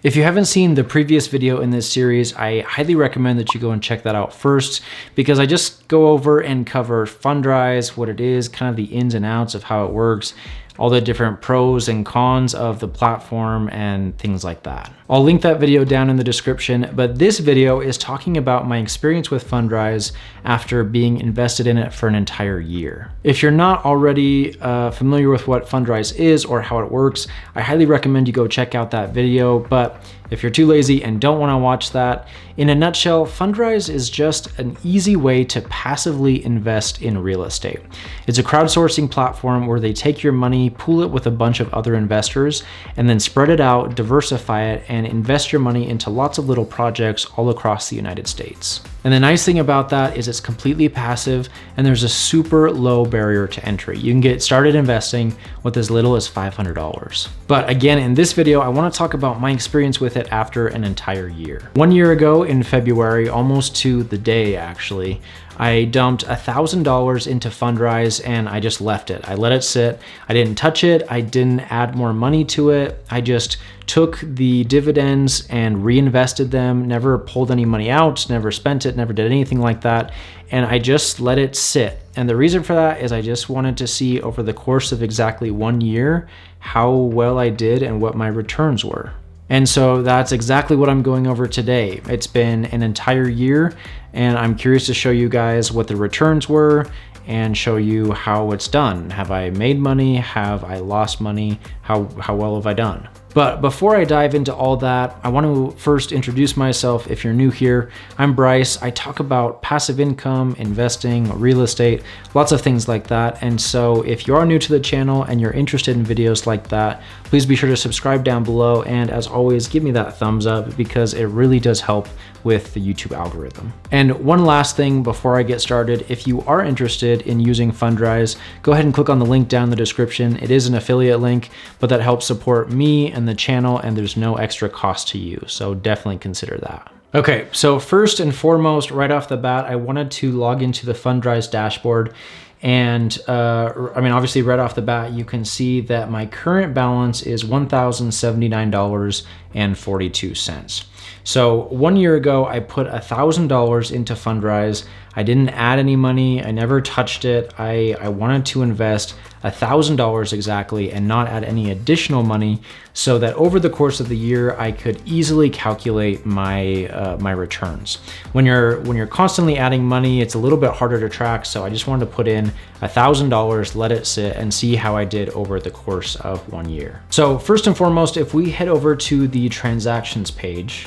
If you haven't seen the previous video in this series, I highly recommend that you go and check that out first, because I just go over and cover Fundrise, what it is, kind of the ins and outs of how it works, all the different pros and cons of the platform and things like that. I'll link that video down in the description, but this video is talking about my experience with Fundrise after being invested in it for an entire year. If you're not already familiar with what Fundrise is or how it works, I highly recommend you go check out that video, but if you're too lazy and don't want to watch that, in a nutshell, Fundrise is just an easy way to passively invest in real estate. It's a crowdsourcing platform where they take your money, pool it with a bunch of other investors, and then spread it out, diversify it, and invest your money into lots of little projects all across the United States. And the nice thing about that is it's completely passive and there's a super low barrier to entry. You can get started investing with as little as $500. But again, in this video, I want to talk about my experience with it after an entire year. 1 year ago in February, almost to the day actually, I dumped $1,000 into Fundrise and I just left it. I let it sit. I didn't touch it. I didn't add more money to it. I just took the dividends and reinvested them, never pulled any money out, never spent it, never did anything like that. And I just let it sit. And the reason for that is I just wanted to see over the course of exactly 1 year how well I did and what my returns were. And so that's exactly what I'm going over today. It's been an entire year and I'm curious to show you guys what the returns were and show you how it's done. Have I made money? Have I lost money? How well have I done? But before I dive into all that, I want to first introduce myself. If you're new here, I'm Bryce. I talk about passive income, investing, real estate, lots of things like that. And so if you are new to the channel and you're interested in videos like that, please be sure to subscribe down below. And as always, give me that thumbs up because it really does help with the YouTube algorithm. And one last thing before I get started, if you are interested in using Fundrise, go ahead and click on the link down in the description. It is an affiliate link, but that helps support me and the channel, and there's no extra cost to you. So definitely consider that. Okay, so first and foremost, right off the bat, I wanted to log into the Fundrise dashboard. And I mean, obviously right off the bat, you can see that my current balance is $1,079.42. So 1 year ago, I put $1,000 into Fundrise. I didn't add any money. I never touched it. I wanted to invest $1,000 exactly and not add any additional money so that over the course of the year, I could easily calculate my my returns. When you're constantly adding money, it's a little bit harder to track. So I just wanted to put in $1,000, let it sit and see how I did over the course of 1 year. So first and foremost, if we head over to the transactions page,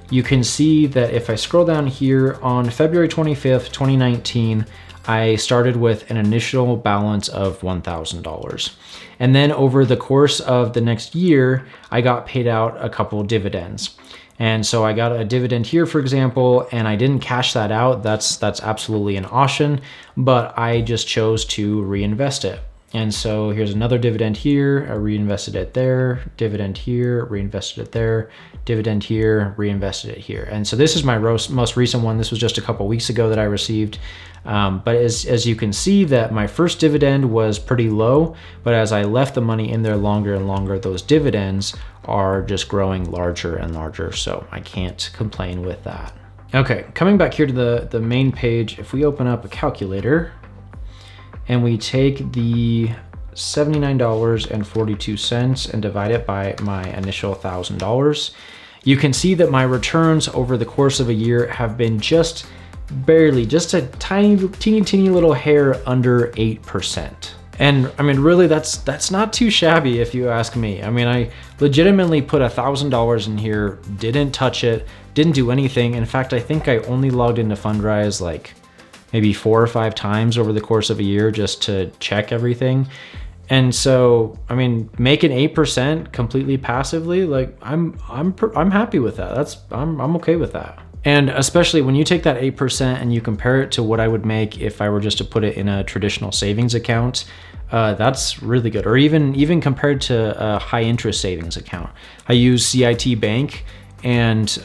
you can see that if I scroll down here on February 25th, 2019, I started with an initial balance of $1,000. And then over the course of the next year, I got paid out a couple of dividends. And so I got a dividend here, for example, and I didn't cash that out. That's absolutely an option, but I just chose to reinvest it. And so here's another dividend here, I reinvested it there, dividend here, reinvested it there, dividend here, reinvested it here. And so this is my most recent one. This was just a couple weeks ago that I received. But as you can see that my first dividend was pretty low, but as I left the money in there longer and longer, those dividends are just growing larger and larger. So I can't complain with that. Okay, coming back here to the main page, if we open up a calculator, and we take the $79.42 and divide it by my initial $1,000, you can see that my returns over the course of a year have been just barely, just a teeny little hair under 8%. And I mean, really, that's not too shabby if you ask me. I mean, I legitimately put $1,000 in here, didn't touch it, didn't do anything. In fact, I think I only logged into Fundrise like maybe 4 or 5 times over the course of a year just to check everything. And so, I mean, making 8% completely passively, like I'm happy with that. I'm okay with that. And especially when you take that 8% and you compare it to what I would make if I were just to put it in a traditional savings account, that's really good. Or even compared to a high interest savings account. I use CIT Bank, And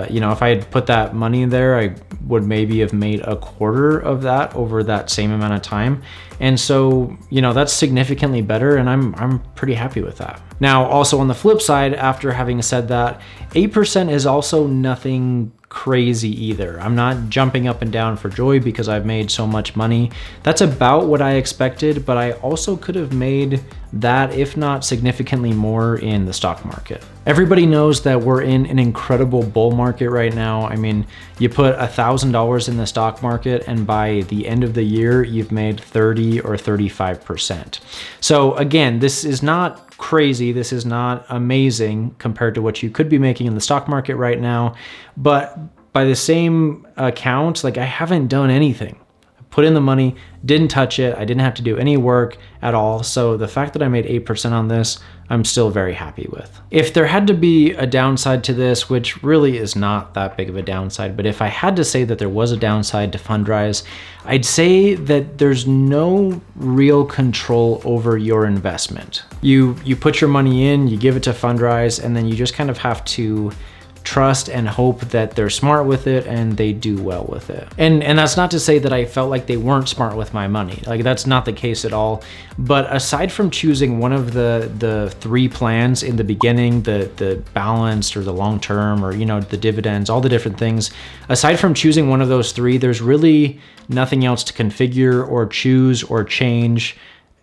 you know, if I had put that money in there, I would maybe have made a quarter of that over that same amount of time. And so, you know, that's significantly better, and I'm pretty happy with that. Now, also on the flip side, after having said that, 8% is also nothing crazy either. I'm not jumping up and down for joy because I've made so much money. That's about what I expected, but I also could have made that, if not significantly more, in the stock market. Everybody knows that we're in an incredible bull market right now. I mean, you put $1,000 in the stock market, and by the end of the year, you've made 30 or 35%. So again, this is not crazy. This is not amazing compared to what you could be making in the stock market right now. But by the same account, like, I haven't done anything. I put in the money, didn't touch it. I didn't have to do any work at all. So the fact that I made 8% on this, I'm still very happy with. If there had to be a downside to this, which really is not that big of a downside, but if I had to say that there was a downside to Fundrise, I'd say that there's no real control over your investment. You put your money in, you give it to Fundrise, and then you just kind of have to trust and hope that they're smart with it and they do well with it. And that's not to say that I felt like they weren't smart with my money. Like, that's not the case at all. But aside from choosing one of the three plans in the beginning, the balanced or the long-term, or, you know, the dividends, all the different things, aside from choosing one of those three, there's really nothing else to configure or choose or change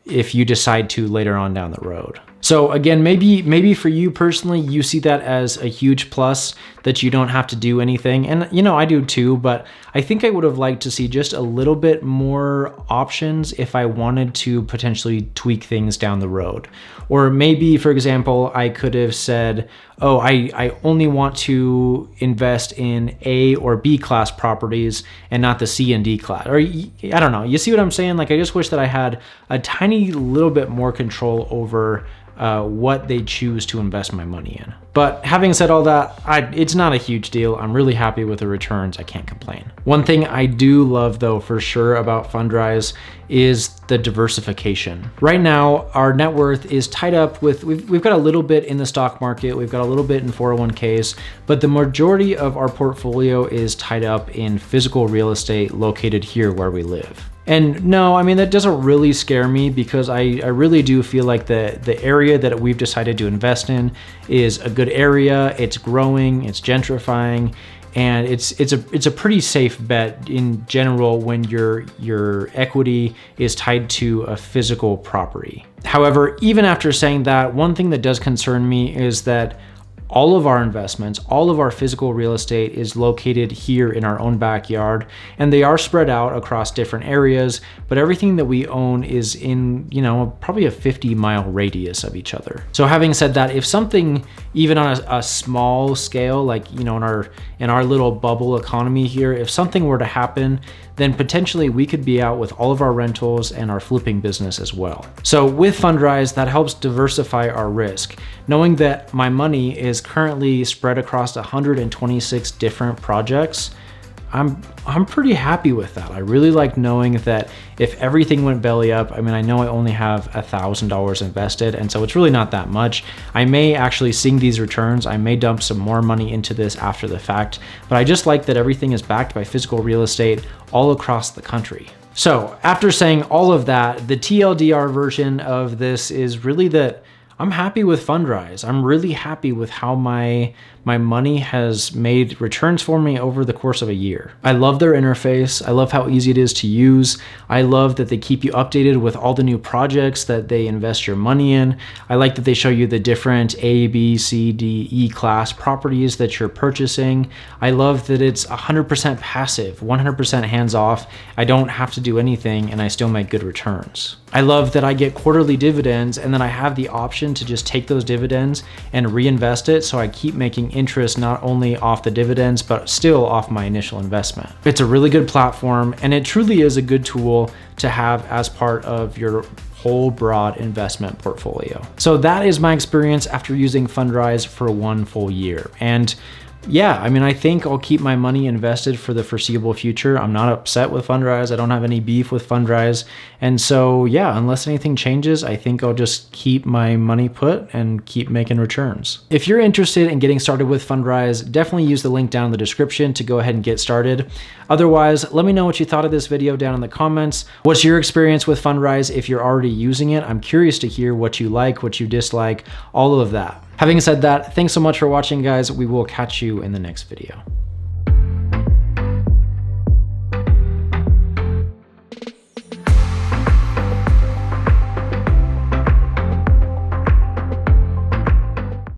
if you decide to later on down the road. So again, maybe for you personally, you see that as a huge plus that you don't have to do anything. And, you know, I do too, but I think I would have liked to see just a little bit more options if I wanted to potentially tweak things down the road. Or maybe, for example, I could have said, oh, I only want to invest in A or B class properties and not the C and D class. Or I don't know, you see what I'm saying? Like, I just wish that I had a tiny little bit more control over what they choose to invest my money in. But having said all that, it's not a huge deal. I'm really happy with the returns. I can't complain. One thing I do love, though, for sure about Fundrise is the diversification. Right now, our net worth is tied up with, we've got a little bit in the stock market, we've got a little bit in 401ks, but the majority of our portfolio is tied up in physical real estate located here where we live. And no, I mean, that doesn't really scare me because I really do feel like the area that we've decided to invest in is a good area. It's growing, it's gentrifying, and it's a pretty safe bet in general when your equity is tied to a physical property. However, even after saying that, one thing that does concern me is that all of our investments, all of our physical real estate is located here in our own backyard, and they are spread out across different areas, but everything that we own is in, you know, probably a 50-mile radius of each other. So having said that, if something, even on a small scale, like, you know, in our little bubble economy here, if something were to happen, then potentially we could be out with all of our rentals and our flipping business as well. So with Fundrise, that helps diversify our risk. Knowing that my money is currently spread across 126 different projects, I'm pretty happy with that. I really like knowing that if everything went belly up, I mean, I know I only have $1,000 invested, and so it's really not that much. I may actually see these returns. I may dump some more money into this after the fact, but I just like that everything is backed by physical real estate all across the country. So after saying all of that, the TLDR version of this is really that I'm happy with Fundrise. I'm really happy with how my money has made returns for me over the course of a year. I love their interface. I love how easy it is to use. I love that they keep you updated with all the new projects that they invest your money in. I like that they show you the different A, B, C, D, E class properties that you're purchasing. I love that it's 100% passive, 100% hands-off. I don't have to do anything and I still make good returns. I love that I get quarterly dividends and then I have the option to just take those dividends and reinvest it, so I keep making interest not only off the dividends, but still off my initial investment. It's a really good platform, and it truly is a good tool to have as part of your whole broad investment portfolio. So that is my experience after using Fundrise for 1 full year. And yeah, I mean, I think I'll keep my money invested for the foreseeable future. I'm not upset with Fundrise. I don't have any beef with Fundrise. And so, yeah, unless anything changes, I think I'll just keep my money put and keep making returns. If you're interested in getting started with Fundrise, definitely use the link down in the description to go ahead and get started. Otherwise, let me know what you thought of this video down in the comments. What's your experience with Fundrise if you're already using it? I'm curious to hear what you like, what you dislike, all of that. Having said that, thanks so much for watching, guys. We will catch you in the next video.